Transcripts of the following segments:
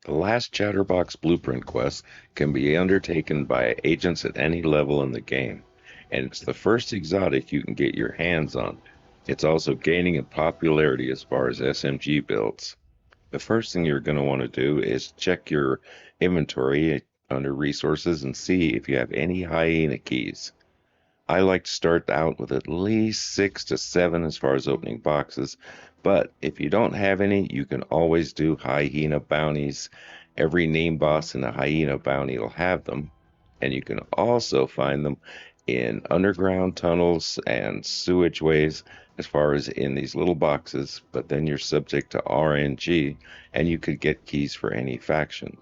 The last Chatterbox blueprint quest can be undertaken by agents at any level in the game, and it's the first exotic you can get your hands on. It's also gaining in popularity as far as SMG builds. The first thing you're going to want to do is check your inventory under resources and see if you have any Hyena keys. I like to start out with at least 6 to 7 as far as opening boxes, but if you don't have any, you can always do Hyena bounties. Every name boss in a Hyena bounty will have them, and you can also find them in underground tunnels and sewage ways as far as in these little boxes, but then you're subject to RNG and you could get keys for any faction.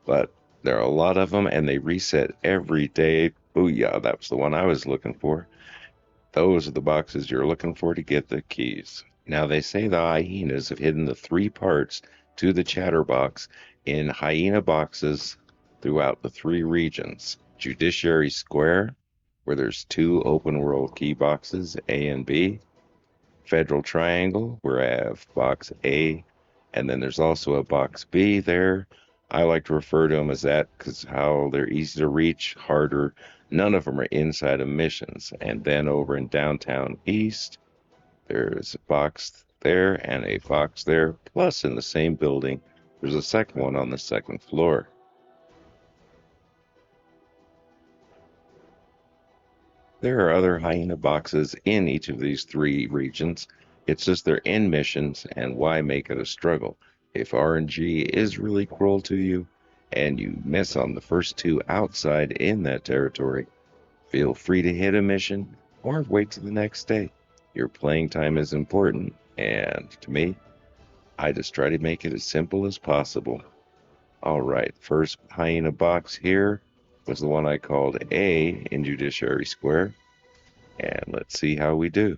But there are a lot of them and they reset every day. Booyah, that was the one I was looking for. Those are the boxes you're looking for to get the keys. Now, they say the hyenas have hidden the 3 parts to the chatterbox in hyena boxes throughout the 3 regions. Judiciary Square, where there's 2 open world key boxes, A and B. Federal Triangle, where I have box A, and then there's also a box B there. I like to refer to them as that because how they're easy to reach, harder. None of them are inside of missions. And then over in downtown East, there's a box there and a box there. Plus, in the same building, there's a second one on the second floor. There are other hyena boxes in each of these 3 regions. It's just they're in missions, and why make it a struggle? If RNG is really cruel to you and you miss on the first 2 outside in that territory, feel free to hit a mission or wait till the next day. Your playing time is important, and to me, I just try to make it as simple as possible. All right, first hyena box here was the one I called A in Judiciary Square. And let's see how we do.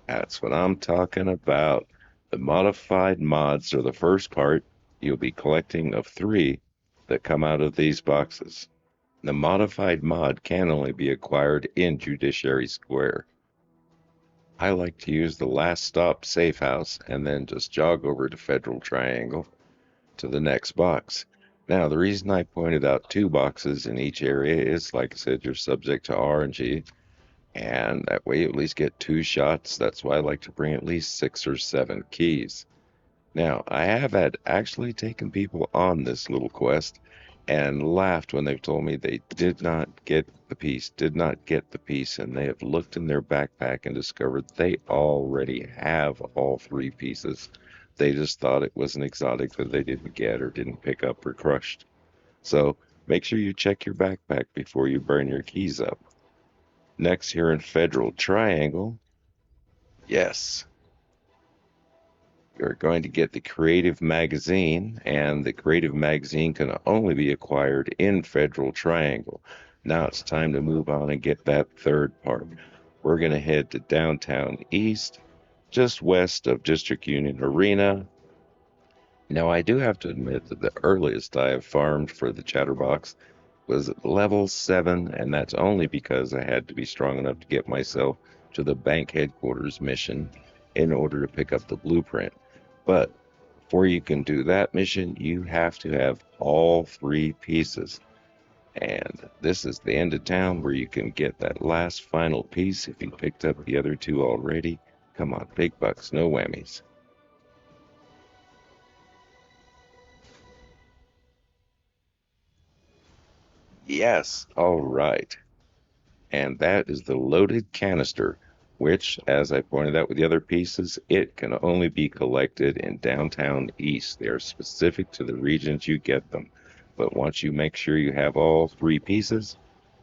That's what I'm talking about. The modified mods are the first part you'll be collecting of 3 that come out of these boxes. The modified mod can only be acquired in Judiciary Square. I like to use the last stop safe house and then just jog over to Federal Triangle to the next box. Now, the reason I pointed out 2 boxes in each area is, like I said, you're subject to RNG, and that way you at least get 2 shots. That's why I like to bring at least 6 or 7 keys. Now, I have had actually taken people on this little quest and laughed when they've told me they did not get the piece, and they have looked in their backpack and discovered they already have all 3 pieces. They just thought it was an exotic that they didn't get or didn't pick up or crushed. So make sure you check your backpack before you burn your keys up. Next, here in Federal Triangle, yes, you're going to get the Creative Magazine, and the Creative Magazine can only be acquired in Federal Triangle. Now it's time to move on and get that 3rd part. We're going to head to downtown East, just west of District Union Arena. Now, I do have to admit that the earliest I have farmed for the Chatterbox was level 7, and that's only because I had to be strong enough to get myself to the bank headquarters mission in order to pick up the blueprint. But before you can do that mission, you have to have all 3 pieces. And this is the end of town where you can get that last final piece if you picked up the other 2 already. Come on, big bucks, no whammies. Yes, all right. And that is the loaded canister, which, as I pointed out with the other pieces, it can only be collected in downtown East. They are specific to the regions you get them. But once you make sure you have all 3 pieces,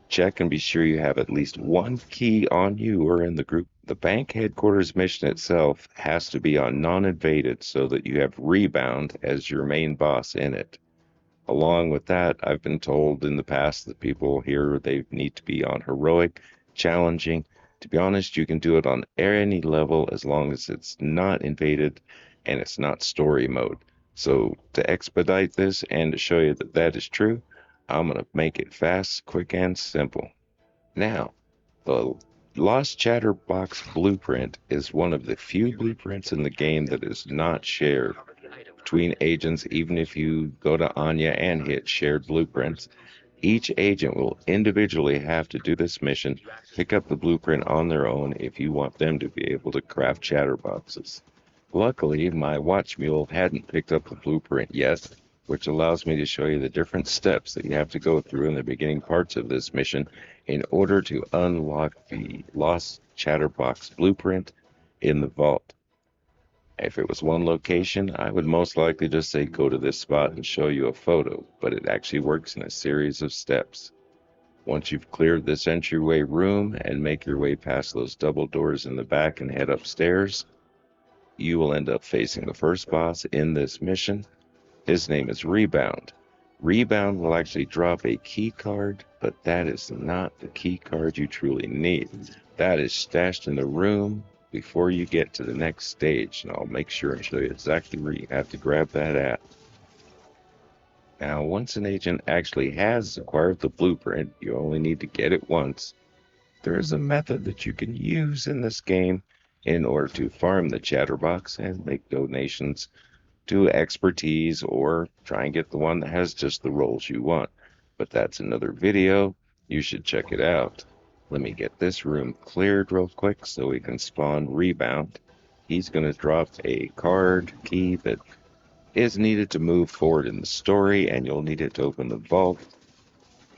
check and be sure you have at least 1 key on you or in the group. The bank headquarters mission itself has to be on non-invaded so that you have Rebound as your main boss in it. Along with that, I've been told in the past that people here they need to be on heroic, challenging. To be honest, you can do it on any level as long as it's not invaded and it's not story mode. So to expedite this and to show you that that is true, I'm going to make it fast, quick, and simple. Now, the Lost Chatterbox blueprint is one of the few blueprints in the game that is not shared between agents even if you go to Anya and hit shared blueprints. Each agent will individually have to do this mission, pick up the blueprint on their own if you want them to be able to craft chatterboxes. Luckily, my watch mule hadn't picked up the blueprint yet, which allows me to show you the different steps that you have to go through in the beginning parts of this mission in order to unlock the lost chatterbox blueprint in the vault. If it was one location, I would most likely just say go to this spot and show you a photo, but it actually works in a series of steps. Once you've cleared this entryway room and make your way past those double doors in the back and head upstairs, you will end up facing the first boss in this mission. His name is Rebound. Rebound will actually drop a key card, but that is not the key card you truly need. That is stashed in the room before you get to the next stage, and I'll make sure and show you exactly where you have to grab that at. Now, once an agent actually has acquired the blueprint, you only need to get it once. There is a method that you can use in this game in order to farm the Chatterbox and make donations to expertise or try and get the one that has just the rolls you want. But that's another video. You should check it out. Let me get this room cleared real quick so we can spawn Rebound. He's going to drop a card key that is needed to move forward in the story, and you'll need it to open the vault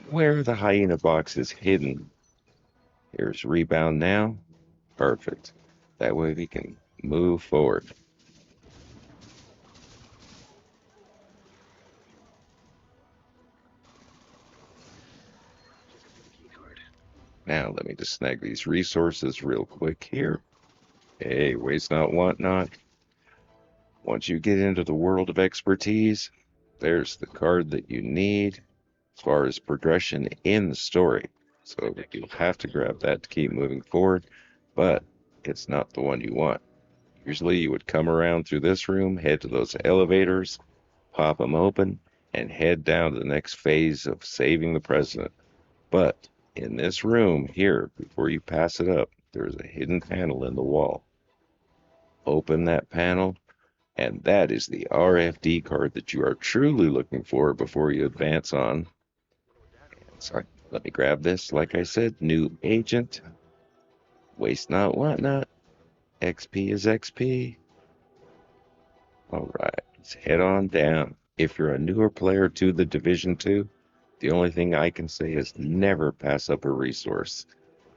where the Hyena box is hidden. Here's Rebound now. Perfect. That way we can move forward. Now let me just snag these resources real quick here. Hey, waste not, want not. Once you get into the world of expertise, there's the card that you need as far as progression in the story. So you'll have to grab that to keep moving forward, but it's not the one you want. Usually you would come around through this room, head to those elevators, pop them open, and head down to the next phase of saving the president. But in this room here, before you pass it up, there's a hidden panel in the wall. Open that panel, and that is the RFD card that you are truly looking for before you advance on. Sorry, let me grab this. Like I said, new agent. Waste not, want not. XP is XP. All right, let's head on down. If you're a newer player to the Division 2, the only thing I can say is never pass up a resource.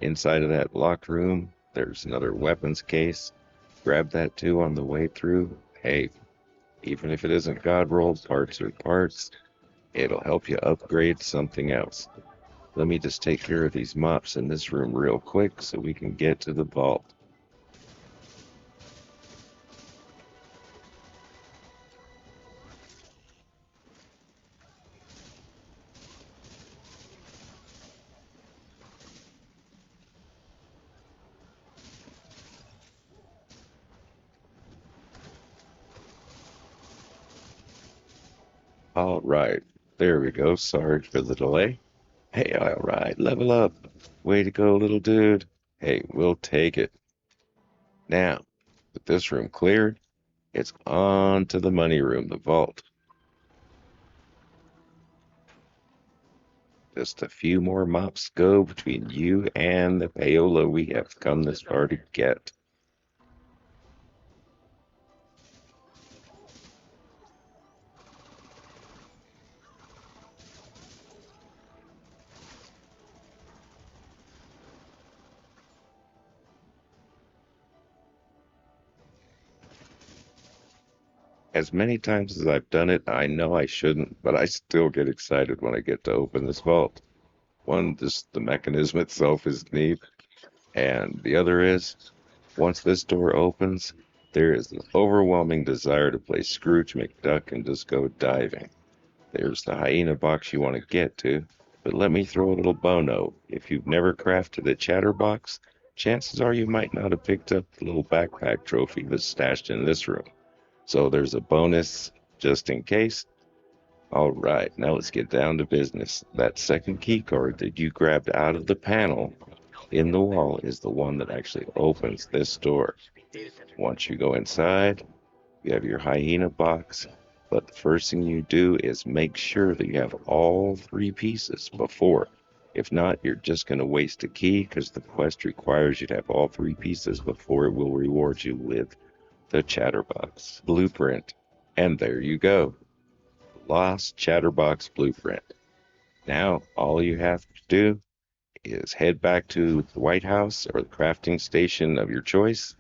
Inside of that locked room, there's another weapons case. Grab that too on the way through. Hey, even if it isn't God rolled parts or parts, it'll help you upgrade something else. Let me just take care of these mops in this room real quick so we can get to the vault. All right, there we go. Sorry for the delay. Hey, all right, level up. Way to go, little dude. Hey, we'll take it. Now, with this room cleared, it's on to the money room, the vault. Just a few more mops go between you and the payola we have come this far to get. As many times as I've done it, I know I shouldn't, but I still get excited when I get to open this vault. One, just the mechanism itself is neat, and the other is, once this door opens, there is an overwhelming desire to play Scrooge McDuck and just go diving. There's the Hyena box you want to get to, but let me throw a little bono. If you've never crafted a Chatterbox, chances are you might not have picked up the little backpack trophy that's stashed in this room. So there's a bonus just in case. All right, now let's get down to business. That second key card that you grabbed out of the panel in the wall is the one that actually opens this door. Once you go inside, you have your Hyena box, But the first thing you do is make sure that you have all three pieces before. If not, you're just going to waste a key because the quest requires you to have all three pieces before it will reward you with the Chatterbox blueprint. And there you go. Lost Chatterbox blueprint. Now, all you have to do is head back to the White House or the crafting station of your choice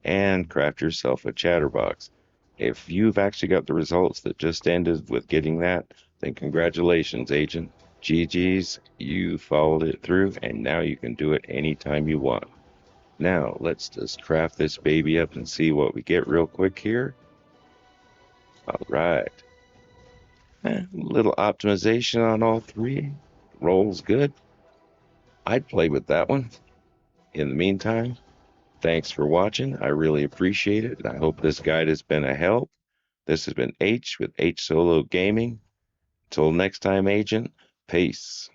and craft yourself a Chatterbox. If you've actually got the results that just ended with getting that, then congratulations, Agent. GG's, you followed it through, and now you can do it anytime you want. Now, let's just craft this baby up and see what we get real quick here. All right. A little optimization on all three. Rolls good. I'd play with that one. In the meantime, thanks for watching. I really appreciate it, and I hope this guide has been a help. This has been H with H Solo Gaming. Till next time, Agent. Peace.